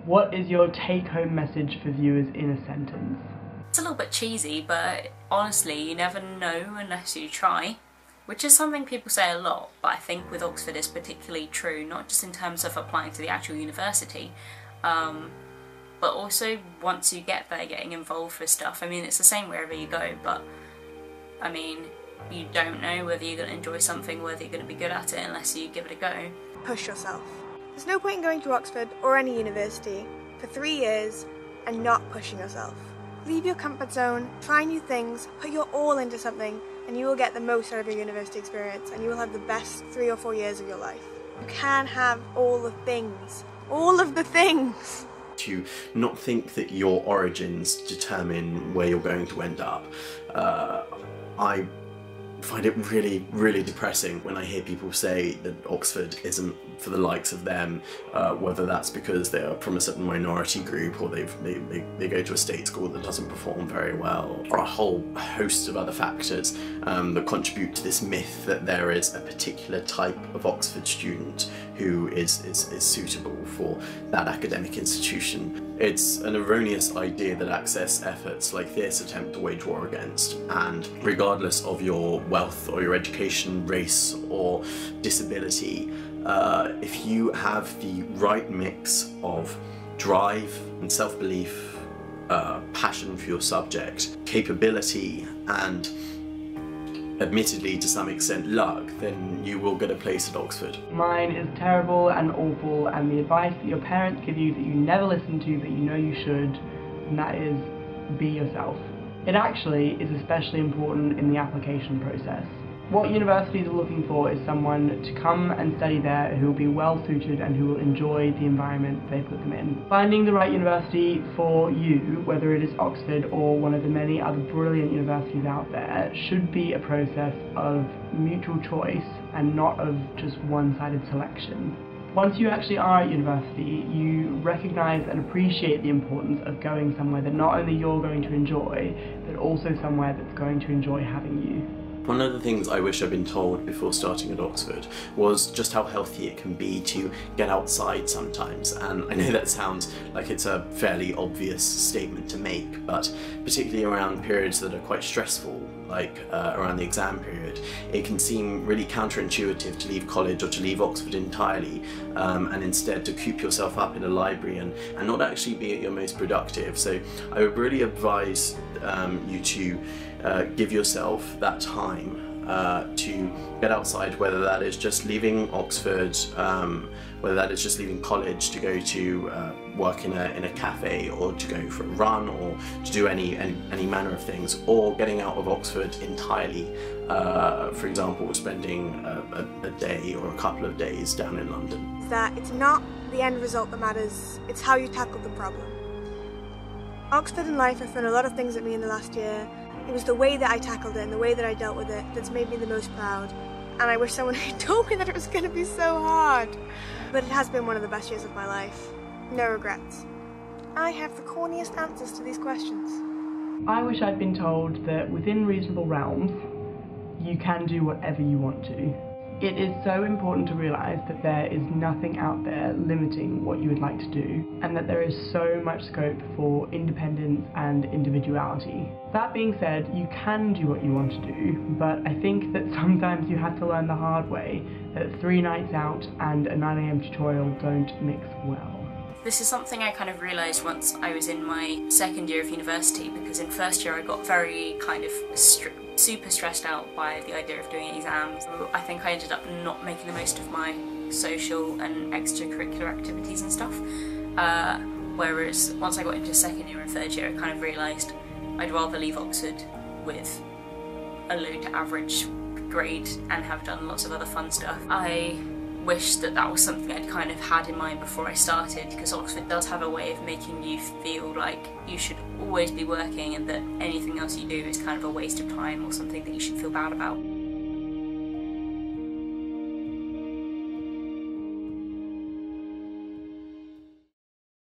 What is your take-home message for viewers in a sentence? It's a little bit cheesy, but honestly, you never know unless you try. Which is something people say a lot, but I think with Oxford it's particularly true, not just in terms of applying to the actual university, but also once you get there, getting involved with stuff. I mean, it's the same wherever you go, but I mean, you don't know whether you're going to enjoy something, whether you're going to be good at it unless you give it a go. Push yourself. There's no point in going to Oxford or any university for 3 years and not pushing yourself. Leave your comfort zone, try new things, put your all into something, and you will get the most out of your university experience, and you will have the best 3 or 4 years of your life. You can have all the things. All of the things! To not think that your origins determine where you're going to end up. I find it really, really depressing when I hear people say that Oxford isn't for the likes of them, whether that's because they are from a certain minority group or they go to a state school that doesn't perform very well, or a whole host of other factors that contribute to this myth that there is a particular type of Oxford student who is suitable for that academic institution. It's an erroneous idea that access efforts like this attempt to wage war against, and regardless of your wealth or your education, race or disability, if you have the right mix of drive and self-belief, passion for your subject, capability and admittedly to some extent luck, then you will get a place at Oxford. Mine is terrible and awful, and the advice that your parents give you that you never listen to but you know you should, and that is be yourself. It actually is especially important in the application process. What universities are looking for is someone to come and study there who will be well suited and who will enjoy the environment they put them in. Finding the right university for you, whether it is Oxford or one of the many other brilliant universities out there, should be a process of mutual choice and not of just one-sided selection. Once you actually are at university, you recognise and appreciate the importance of going somewhere that not only you're going to enjoy, but also somewhere that's going to enjoy having you. One of the things I wish I'd been told before starting at Oxford was just how healthy it can be to get outside sometimes, and I know that sounds like it's a fairly obvious statement to make, but particularly around periods that are quite stressful, like around the exam period, it can seem really counterintuitive to leave college or to leave Oxford entirely and instead to coop yourself up in a library and not actually be at your most productive. So I would really advise you to give yourself that time to get outside, whether that is just leaving Oxford, whether that is just leaving college to go to work in a cafe, or to go for a run, or to do any manner of things, or getting out of Oxford entirely, for example spending a day or a couple of days down in London. That it's not the end result that matters, it's how you tackle the problem. Oxford and life have thrown a lot of things at me in the last year. It was the way that I tackled it and the way that I dealt with it that's made me the most proud. And I wish someone had told me that it was going to be so hard. But it has been one of the best years of my life. No regrets. I have the corniest answers to these questions. I wish I'd been told that within reasonable realms, you can do whatever you want to. It is so important to realise that there is nothing out there limiting what you would like to do, and that there is so much scope for independence and individuality. That being said, you can do what you want to do, but I think that sometimes you have to learn the hard way that 3 nights out and a 9 AM tutorial don't mix well. This is something I kind of realised once I was in my second year of university, because in first year I got very kind of super stressed out by the idea of doing exams. I think I ended up not making the most of my social and extracurricular activities and stuff. Whereas once I got into second year and third year, I kind of realised I'd rather leave Oxford with a low to average grade and have done lots of other fun stuff. I wish that that was something I'd kind of had in mind before I started, because Oxford does have a way of making you feel like you should always be working and that anything else you do is kind of a waste of time or something that you should feel bad about.